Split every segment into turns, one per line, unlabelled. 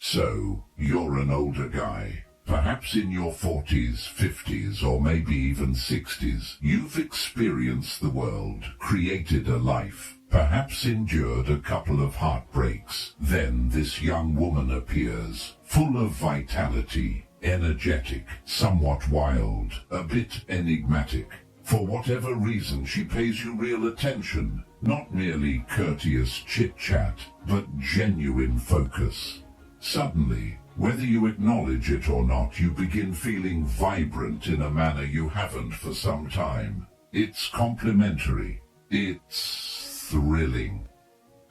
So, you're an older guy, perhaps in your 40s, 50s, or maybe even 60s. You've experienced the world, created a life, perhaps endured a couple of heartbreaks. Then this young woman appears, full of vitality, energetic, somewhat wild, a bit enigmatic. For whatever reason, she pays you real attention, not merely courteous chit-chat, but genuine focus. Suddenly, whether you acknowledge it or not, you begin feeling vibrant in a manner you haven't for some time. It's complimentary. It's thrilling.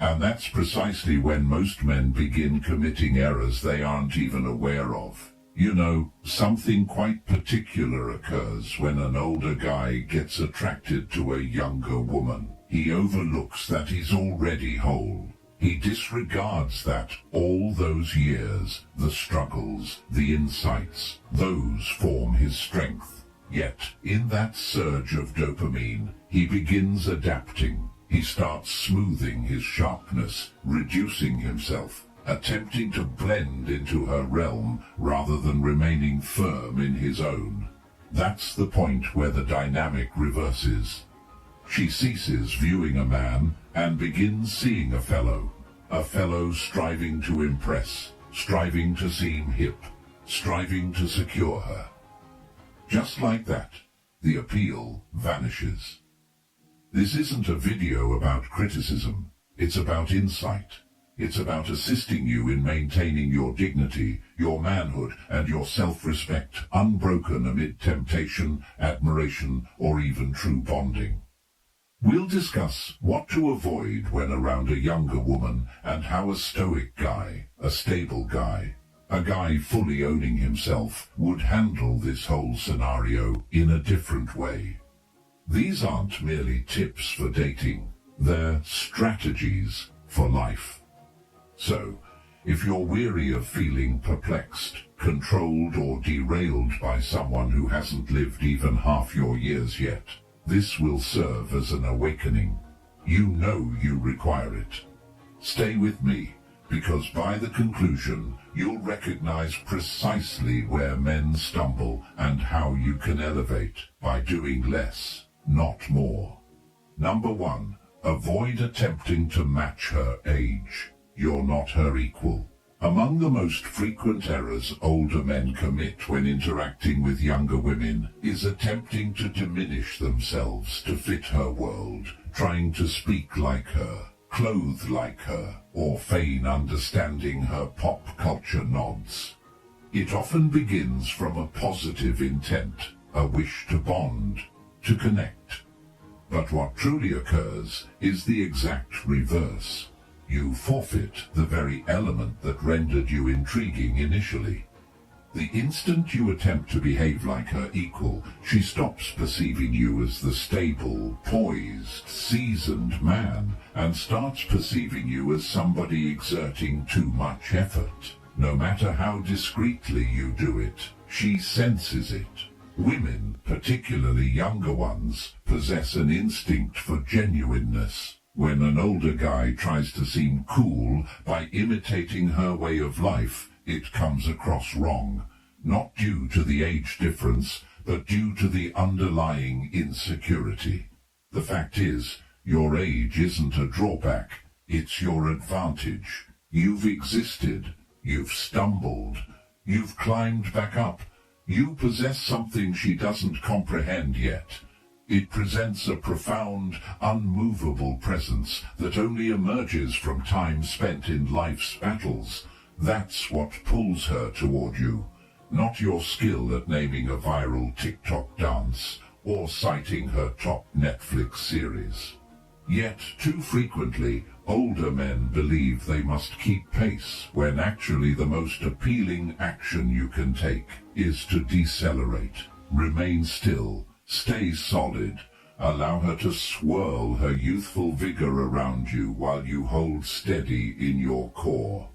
And that's precisely when most men begin committing errors they aren't even aware of. You know, something quite particular occurs when an older guy gets attracted to a younger woman. He overlooks that he's already whole. He disregards that all those years, the struggles, the insights, those form his strength. Yet, in that surge of dopamine, he begins adapting. He starts smoothing his sharpness, reducing himself, attempting to blend into her realm rather than remaining firm in his own. That's the point where the dynamic reverses. She ceases viewing a man and begins seeing a fellow striving to impress, striving to seem hip, striving to secure her. Just like that, the appeal vanishes. This isn't a video about criticism, it's about insight. It's about assisting you in maintaining your dignity, your manhood, and your self-respect, unbroken amid temptation, admiration, or even true bonding. We'll discuss what to avoid when around a younger woman and how a stoic guy, a stable guy, a guy fully owning himself, would handle this whole scenario in a different way. These aren't merely tips for dating, they're strategies for life. So, if you're weary of feeling perplexed, controlled, or derailed by someone who hasn't lived even half your years yet, this will serve as an awakening. You know you require it. Stay with me, because by the conclusion, you'll recognize precisely where men stumble and how you can elevate by doing less, not more. Number 1. Avoid attempting to match her age. You're not her equal. Among the most frequent errors older men commit when interacting with younger women is attempting to diminish themselves to fit her world, trying to speak like her, clothe like her, or feign understanding her pop culture nods. It often begins from a positive intent, a wish to bond, to connect. But what truly occurs is the exact reverse. You forfeit the very element that rendered you intriguing initially. The instant you attempt to behave like her equal, she stops perceiving you as the stable, poised, seasoned man, and starts perceiving you as somebody exerting too much effort. No matter how discreetly you do it, she senses it. Women, particularly younger ones, possess an instinct for genuineness. When an older guy tries to seem cool by imitating her way of life, it comes across wrong, not due to the age difference, but due to the underlying insecurity. The fact is, your age isn't a drawback, it's your advantage. You've existed, you've stumbled, you've climbed back up. You possess something she doesn't comprehend yet. It presents a profound, unmovable presence that only emerges from time spent in life's battles. That's what pulls her toward you, not your skill at naming a viral TikTok dance or citing her top Netflix series. Yet, too frequently, older men believe they must keep pace, when actually the most appealing action you can take is to decelerate, remain still, stay solid, allow her to swirl her youthful vigor around you while you hold steady in your core.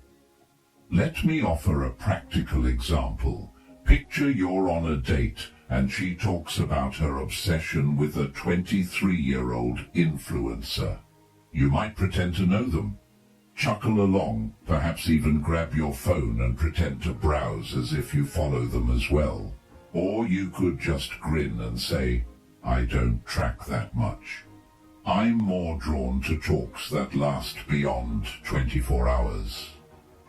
Let me offer a practical example. Picture you're on a date and she talks about her obsession with a 23-year-old influencer. You might pretend to know them, chuckle along, perhaps even grab your phone and pretend to browse as if you follow them as well. Or you could just grin and say, I don't track that much. I'm more drawn to talks that last beyond 24 hours.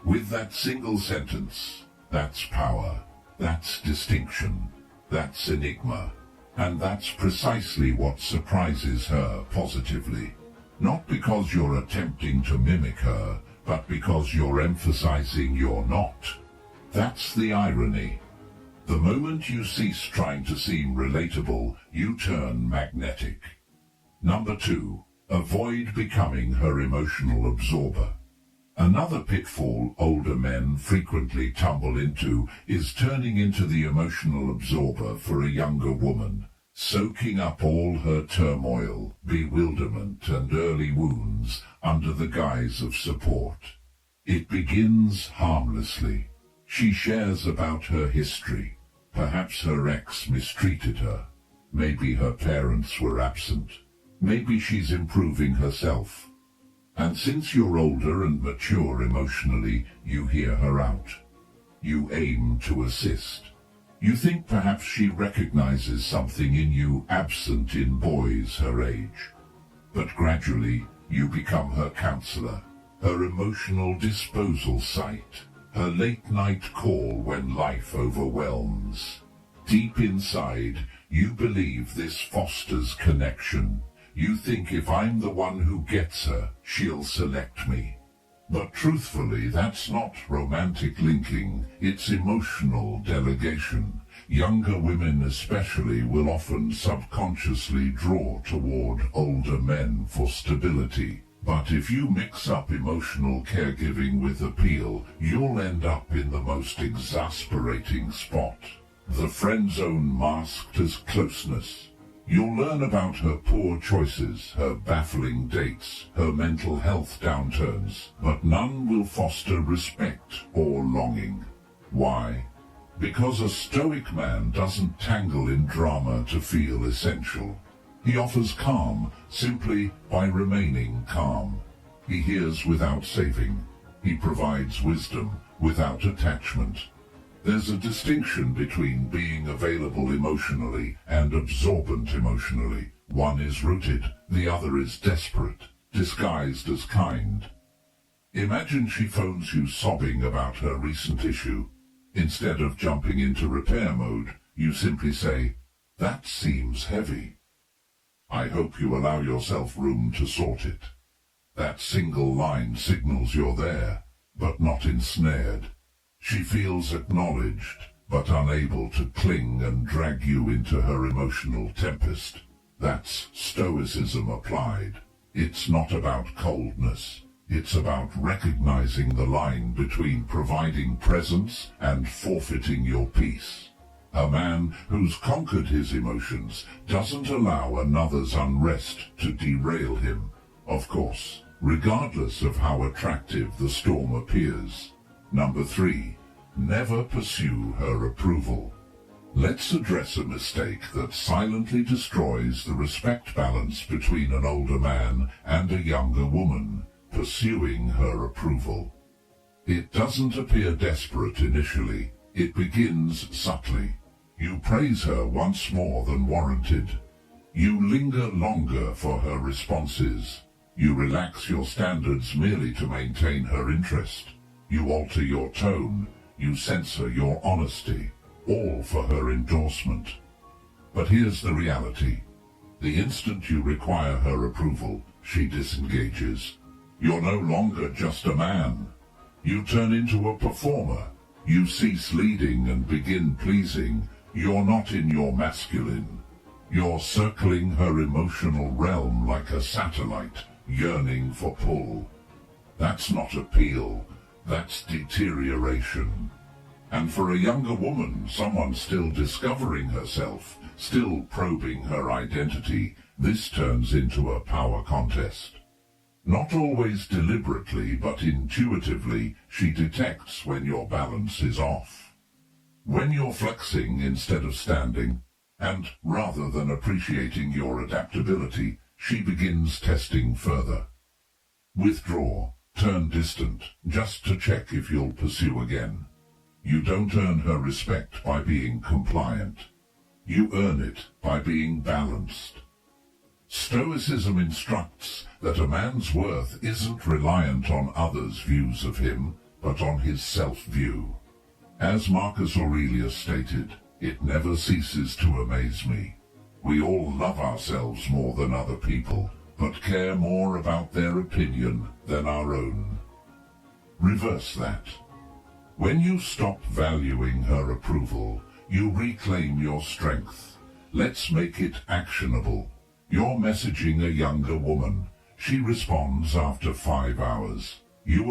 With that single sentence, that's power, that's distinction, that's enigma, and that's precisely what surprises her positively. Not because you're attempting to mimic her, but because you're emphasizing you're not. That's the irony. The moment you cease trying to seem relatable, you turn magnetic. Number 2. Avoid becoming her emotional absorber. Another pitfall older men frequently tumble into is turning into the emotional absorber for a younger woman, soaking up all her turmoil, bewilderment, and early wounds under the guise of support. It begins harmlessly. She shares about her history. Perhaps her ex mistreated her. Maybe her parents were absent. Maybe she's improving herself. And since you're older and mature emotionally, you hear her out. You aim to assist. You think perhaps she recognizes something in you absent in boys her age. But gradually, you become her counselor, her emotional disposal site, her late-night call when life overwhelms. Deep inside, you believe this fosters connection. You think if I'm the one who gets her, she'll select me. But truthfully, that's not romantic linking, it's emotional delegation. Younger women especially will often subconsciously draw toward older men for stability. But if you mix up emotional caregiving with appeal, you'll end up in the most exasperating spot. The friend zone masked as closeness. You'll learn about her poor choices, her baffling dates, her mental health downturns, but none will foster respect or longing. Why? Because a stoic man doesn't tangle in drama to feel essential. He offers calm simply by remaining calm. He hears without saving. He provides wisdom without attachment. There's a distinction between being available emotionally and absorbent emotionally. One is rooted, the other is desperate, disguised as kind. Imagine she phones you sobbing about her recent issue. Instead of jumping into repair mode, you simply say, "That seems heavy. I hope you allow yourself room to sort it." That single line signals you're there, but not ensnared. She feels acknowledged, but unable to cling and drag you into her emotional tempest. That's Stoicism applied. It's not about coldness. It's about recognizing the line between providing presence and forfeiting your peace. A man who's conquered his emotions doesn't allow another's unrest to derail him. Of course, regardless of how attractive the storm appears. Number 3. Never pursue her approval. Let's address a mistake that silently destroys the respect balance between an older man and a younger woman: pursuing her approval. It doesn't appear desperate initially. It begins subtly. You praise her once more than warranted. You linger longer for her responses. You relax your standards merely to maintain her interest. You alter your tone. You censor your honesty, all for her endorsement. But here's the reality. The instant you require her approval, she disengages. You're no longer just a man. You turn into a performer. You cease leading and begin pleasing. You're not in your masculine. You're circling her emotional realm like a satellite, yearning for pull. That's not appeal. That's deterioration. And for a younger woman, someone still discovering herself, still probing her identity, this turns into a power contest. Not always deliberately, but intuitively, she detects when your balance is off. When you're flexing instead of standing, and rather than appreciating your adaptability, she begins testing further. Withdraw. Turn distant, just to check if you'll pursue again. You don't earn her respect by being compliant. You earn it by being balanced. Stoicism instructs that a man's worth isn't reliant on others' views of him, but on his self-view. As Marcus Aurelius stated, it never ceases to amaze me. We all love ourselves more than other people, but care more about their opinion than our own. Reverse that. When you stop valuing her approval, you reclaim your strength. Let's make it actionable. You're messaging a younger woman. She responds after 5 hours. You